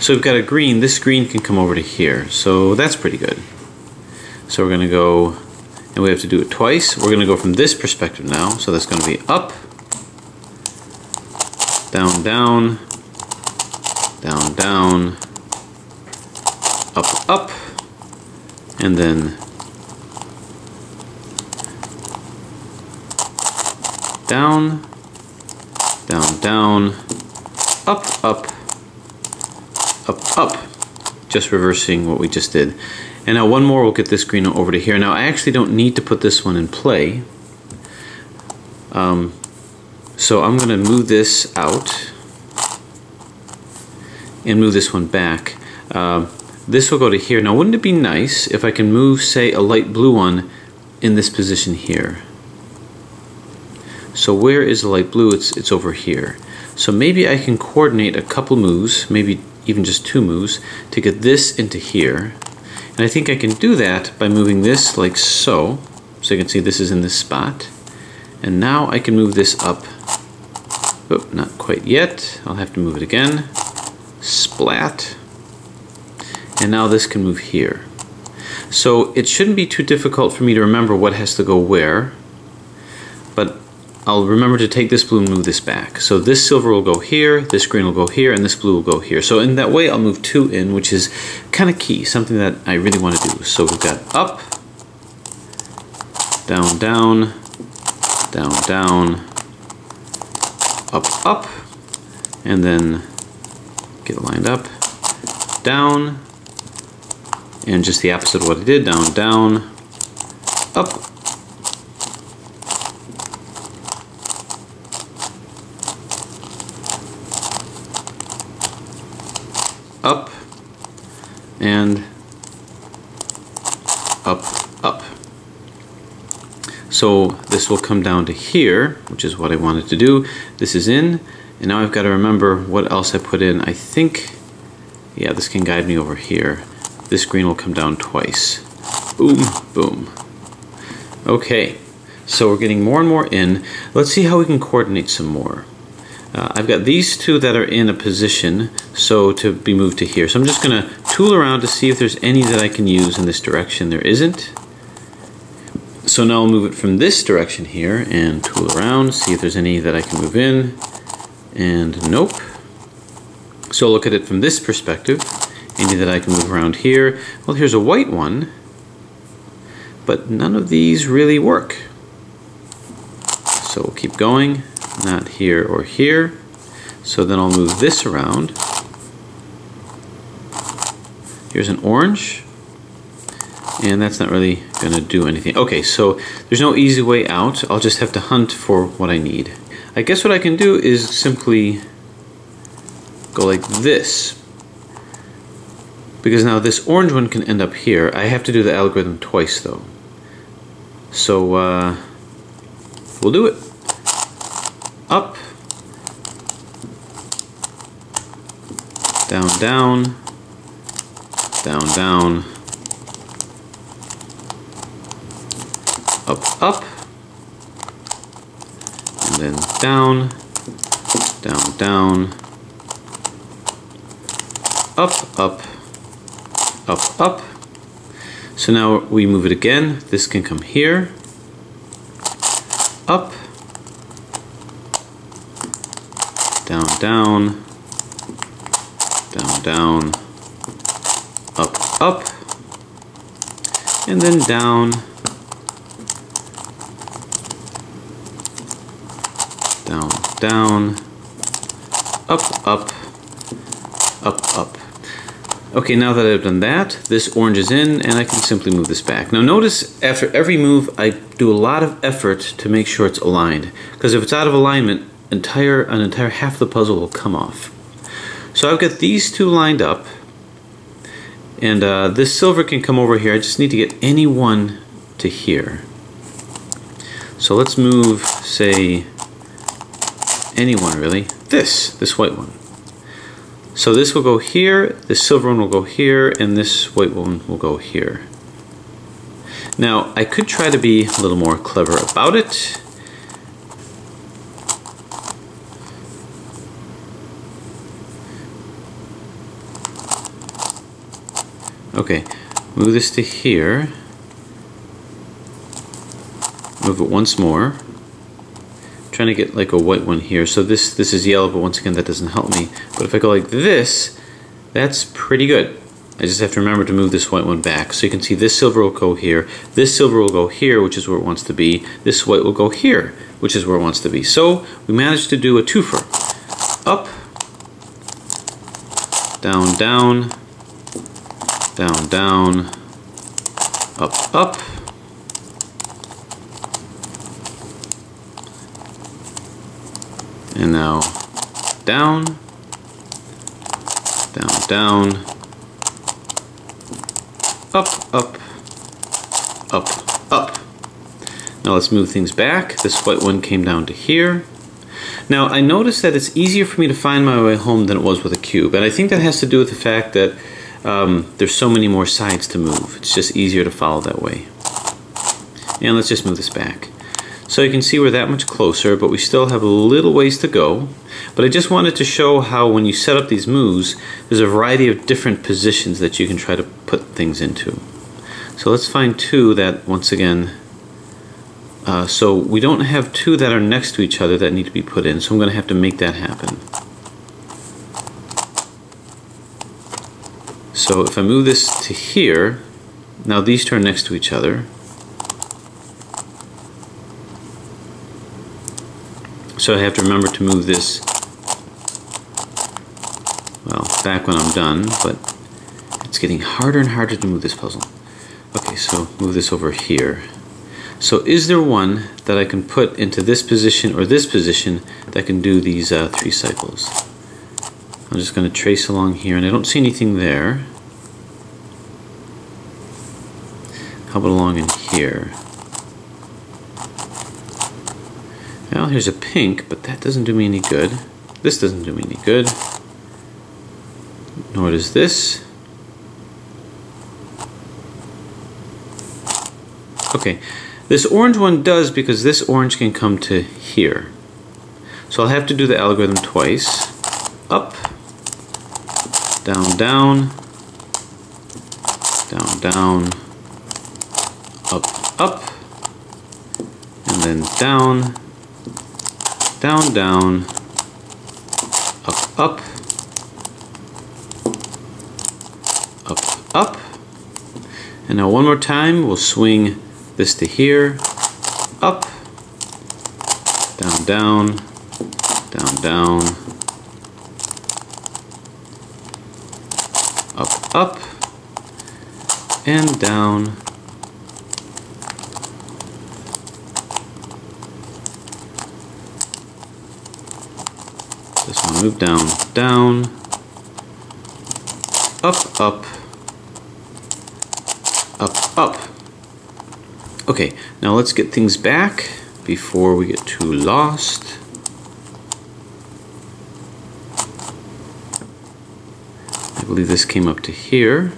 So we've got a green, this green can come over to here, so that's pretty good. So we're gonna go, and we have to do it twice. We're gonna go from this perspective now, so that's gonna be up, down, down, down, down, up, up, and then down, down, down, up, up, up, up. Just reversing what we just did. And now one more, we'll get this green over to here. Now I actually don't need to put this one in play. So I'm going to move this out and move this one back. This will go to here. Now wouldn't it be nice if I can move, say, a light blue one in this position here? So where is the light blue? It's over here. So maybe I can coordinate a couple moves, maybe even just 2 moves, to get this into here. And I think I can do that by moving this like so. So you can see this is in this spot. And now I can move this up. Oh, not quite yet. I'll have to move it again. Splat. And now this can move here. So it shouldn't be too difficult for me to remember what has to go where. But I'll remember to take this blue and move this back. So this silver will go here, this green will go here, and this blue will go here. So in that way I'll move 2 in, which is kind of key, something that I really want to do. So we've got up, down, down, down, down, up, up, and then get lined up, down, and just the opposite of what I did, down, down, up, up, and up, up. So this will come down to here, which is what I wanted to do. This is in, and now I've got to remember what else I put in. I think, yeah, this can guide me over here. This green will come down twice. Boom, boom. Okay, so we're getting more and more in. Let's see how we can coordinate some more. I've got these 2 that are in a position so to be moved to here. So I'm just going to tool around to see if there's any that I can use in this direction. There isn't. So now I'll move it from this direction here and tool around, see if there's any that I can move in. And nope. So I'll look at it from this perspective. Any that I can move around here. Well, here's a white one, but none of these really work. So we'll keep going. Not here or here. So then I'll move this around. Here's an orange, and that's not really going to do anything. Okay, so there's no easy way out. I'll just have to hunt for what I need. I guess what I can do is simply go like this, because now this orange one can end up here. I have to do the algorithm twice though. So we'll do it. Up, down, down, down, down, up, up, and then down, down, down, up, up, up, up. So now we move it again. This can come here, up, down, down, down, down, up, up, and then down, down, down, up, up, up, up. Okay, now that I've done that, this orange is in, and I can simply move this back. Now notice, after every move, I do a lot of effort to make sure it's aligned, because if it's out of alignment, an entire half the puzzle will come off. So I've got these 2 lined up, and this silver can come over here. I just need to get any one to here. So let's move, say, any one really. This white one. So this will go here, this silver one will go here, and this white one will go here. Now I could try to be a little more clever about it. Okay, move this to here, move it once more, trying to get like a white one here. So this is yellow, but once again that doesn't help me. But if I go like this, that's pretty good. I just have to remember to move this white one back. So you can see this silver will go here, this silver will go here, which is where it wants to be, this white will go here, which is where it wants to be. So we managed to do a twofer. Up, down, down, down, down, up, up, and now down, down, down, up, up, up, up. Now let's move things back. This white one came down to here. Now I noticed that it's easier for me to find my way home than it was with a cube, and I think that has to do with the fact that there's so many more sides to move. It's just easier to follow that way. And let's just move this back. So you can see we're that much closer, but we still have a little ways to go. But I just wanted to show how when you set up these moves, there's a variety of different positions that you can try to put things into. So let's find 2 that, once again, So we don't have two that are next to each other that need to be put in, so I'm going to have to make that happen. So if I move this to here, now these two are next to each other. So I have to remember to move this, well, back when I'm done, but it's getting harder and harder to move this puzzle. Okay, so move this over here. So is there one that I can put into this position or this position that can do these 3 cycles? I'm just going to trace along here, and I don't see anything there. How about along in here? Well, here's a pink, but that doesn't do me any good. This doesn't do me any good. Nor does this. Okay, this orange one does, because this orange can come to here. So I'll have to do the algorithm twice. Up, down, down, down, down, up, up, and then down, down, down, up, up, up, up. And now one more time, we'll swing this to here, up, down, down, down, down, up, up, and down, this one move down, down, up, up, up, up. Okay, now let's get things back before we get too lost. I believe this came up to here.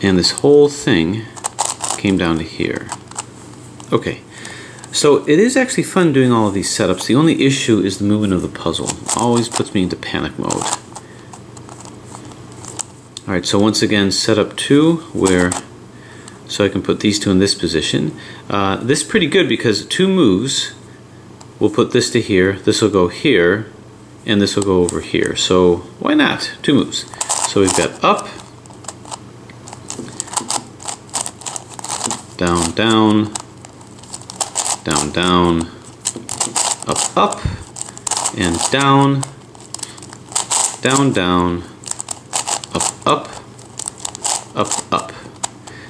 And this whole thing came down to here. Okay, so it is actually fun doing all of these setups. The only issue is the movement of the puzzle. It always puts me into panic mode. Alright, so once again, setup 2, so I can put these two in this position. This is pretty good because 2 moves, we'll put this to here, this will go here, and this will go over here. So why not? 2 moves. So we've got up, down, down, down, down, up, up, and down, down, down, up, up, up, up.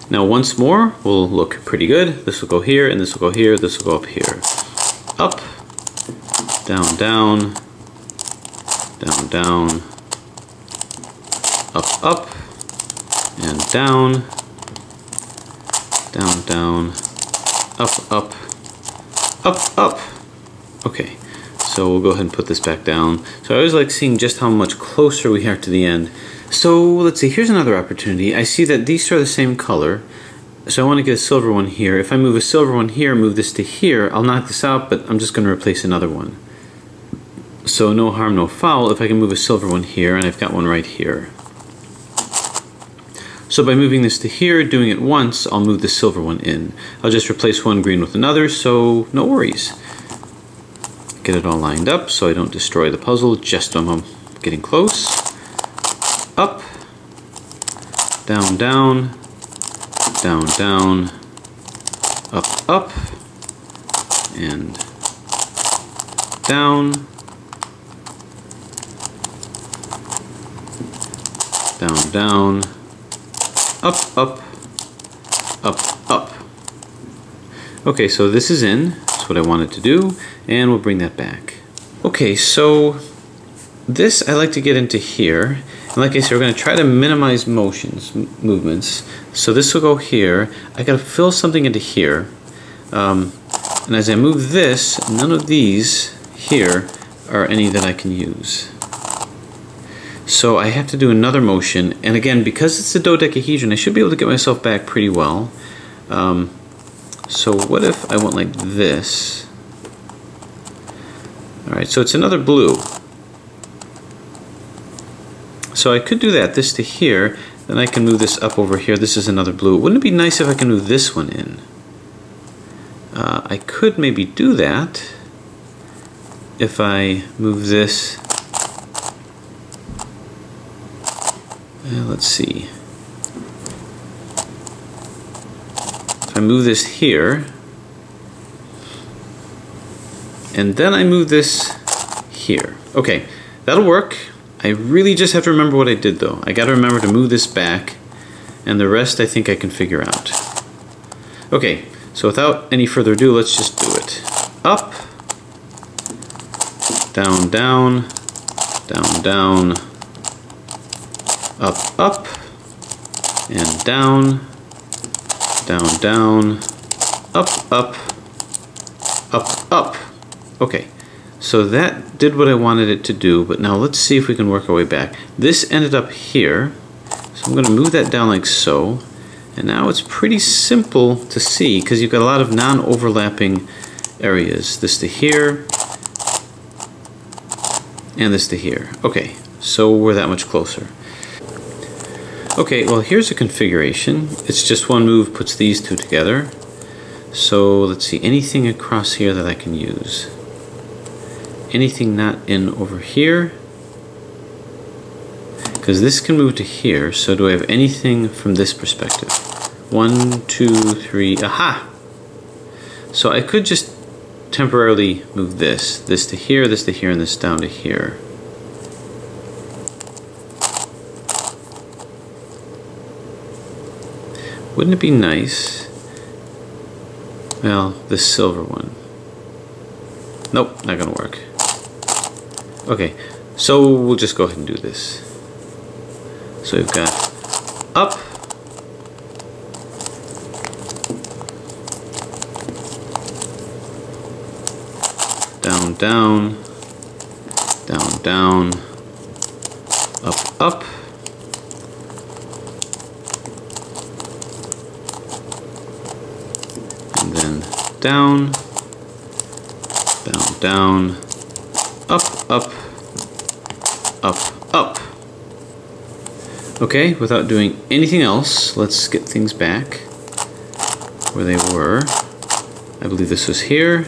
Now once more, will look pretty good. This will go here, and this will go here, this will go up here. Up, down, down, down, down, up, up, and down, down, down, up, up, up, up. Okay, so we'll go ahead and put this back down. So I always like seeing just how much closer we are to the end. So let's see, here's another opportunity. I see that these two are the same color, so I want to get a silver one here. If I move a silver one here, move this to here, I'll knock this out, but I'm just going to replace another one. So no harm, no foul if I can move a silver one here, and I've got one right here. So by moving this to here, doing it once, I'll move the silver one in. I'll just replace one green with another, so no worries. Get it all lined up so I don't destroy the puzzle just when I'm getting close. Up, down, down, down, down, up, up, and down, down, down, up, up, up, up. Okay, so this is in. That's what I wanted to do, and we'll bring that back. Okay, so this I like to get into here. And like I said, we're going to try to minimize movements. So this will go here. I got to fill something into here. And as I move this, none of these here are any that I can use. So I have to do another motion. And again, because it's a dodecahedron, I should be able to get myself back pretty well. So what if I went like this? Alright, so it's another blue. So I could do that, this to here, Then I can move this up over here. This is another blue. Wouldn't it be nice if I can move this one in? I could maybe do that if I move this. Let's see. If I move this here, and then I move this here. Okay, that'll work. I really just have to remember what I did though. I gotta remember to move this back, and the rest I think I can figure out. Okay, so without any further ado, let's just do it. Up, down, down, down, down, up, up, and down, down, down, up, up, up, up. Okay, so that did what I wanted it to do, but now let's see if we can work our way back. This ended up here, so I'm going to move that down like so, and now it's pretty simple to see because you've got a lot of non-overlapping areas. This to here, and this to here. Okay, so we're that much closer. Okay, well here's a configuration. It's just one move puts these two together. So let's see, anything across here that I can use. Anything not in over here? Because this can move to here, so do I have anything from this perspective? 1, 2, 3, aha! So I could just temporarily move this to here, and this down to here. Wouldn't it be nice? Well, this silver one. Nope, not gonna work. Okay, so we'll just go ahead and do this. So we've got up, down, down, down, down, up, up, and then down, down, down, up, up, up, up. Okay, without doing anything else, let's get things back where they were. I believe this was here.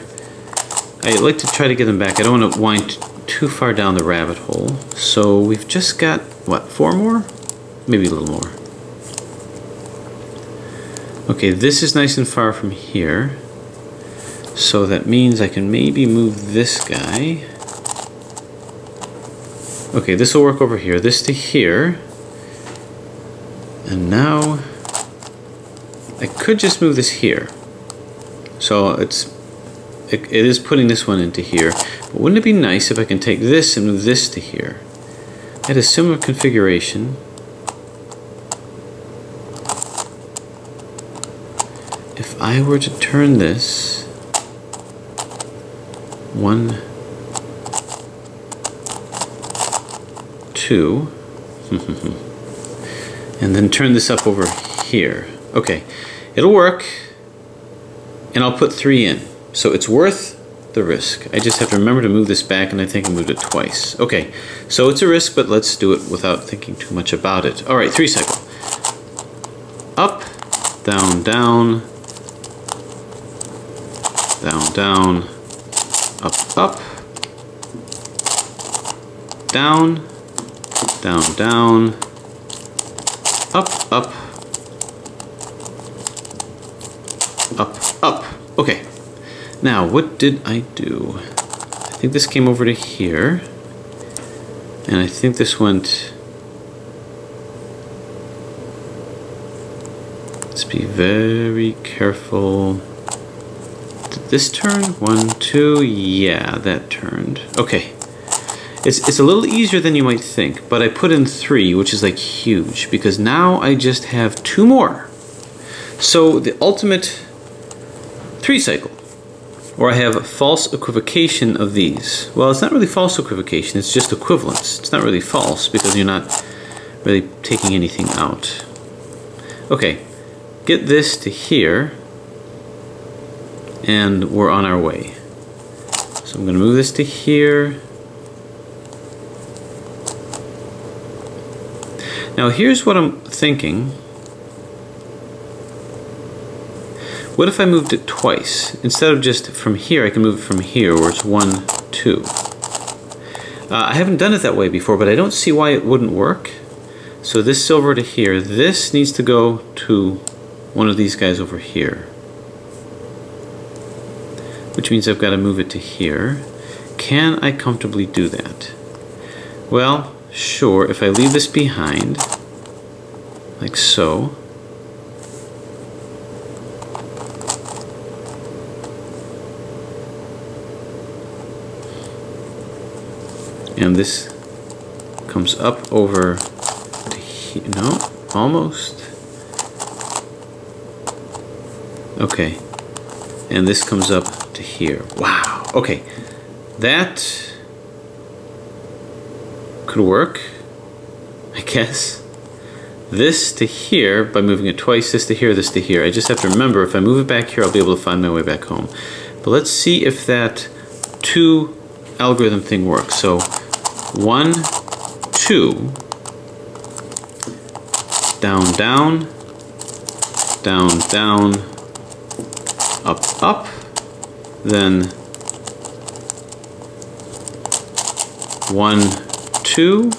I like to try to get them back. I don't want to wind too far down the rabbit hole. So we've just got, what, 4 more? Maybe a little more. Okay, this is nice and far from here. So that means I can maybe move this guy. Okay, this will work over here. This to here. And now I could just move this here. So it is putting this one into here. But wouldn't it be nice if I can take this and move this to here? I had a similar configuration. If I were to turn this 1, 2, and then turn this up over here. Okay, it'll work, and I'll put 3 in. So it's worth the risk. I just have to remember to move this back, and I think I moved it twice. Okay, so it's a risk, but let's do it without thinking too much about it. All right, 3 cycle. Up, down, down, down, down, up, up, down, down, down, up, up, up, up. Okay, now what did I do? I think this came over to here, and I think this went, let's be very careful. Did this turn? 1, 2, yeah, that turned. Okay. It's a little easier than you might think, but I put in 3, which is like huge, because now I just have 2 more. So the ultimate 3 cycle, or I have false equivocation of these. Well, it's not really false equivocation, it's just equivalence. It's not really false because you're not really taking anything out. Okay, get this to here, and we're on our way. So I'm going to move this to here. Now here's what I'm thinking. What if I moved it twice? Instead of just from here, I can move it from here where it's 1, 2. I haven't done it that way before, but I don't see why it wouldn't work. So this silver to here, this needs to go to one of these guys over here. Which means I've got to move it to here. Can I comfortably do that? Well, sure, if I leave this behind, like so. And this comes up over to here. No, almost. Okay. And this comes up to here. Wow. Okay. That could work, I guess. This to here, by moving it twice, this to here, this to here. I just have to remember, if I move it back here, I'll be able to find my way back home. But let's see if that 2 algorithm thing works. So 1, 2, down, down, down, down, up, up, then 1, 2,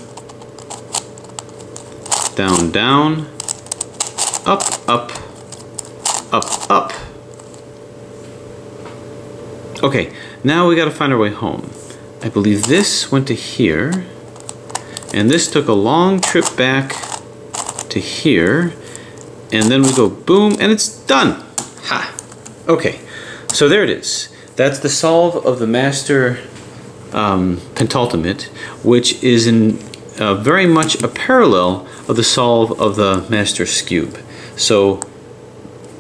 down, down, up, up, up, up. Okay, now we got to find our way home. I believe this went to here, and this took a long trip back to here, and then we go boom, and it's done. Ha! Okay, so there it is. That's the solve of the master Pentultimate, which is in very much a parallel of the solve of the master skewb. So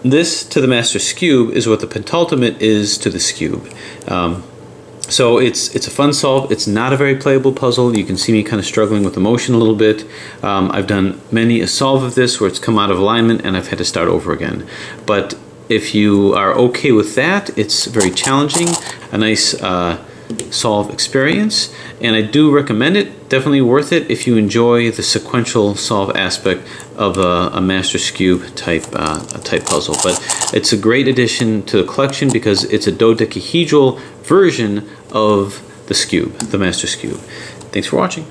this to the master skewb is what the Pentultimate is to the skewb. So it's a fun solve. It's not a very playable puzzle. You can see me kind of struggling with the motion a little bit. I've done many a solve of this where it's come out of alignment and I've had to start over again. But if you are okay with that, it's very challenging, a nice solve experience, and I do recommend it. Definitely worth it if you enjoy the sequential solve aspect of a master skewb type puzzle. But it's a great addition to the collection because it's a dodecahedral version of the skewb, the master skewb. Thanks for watching.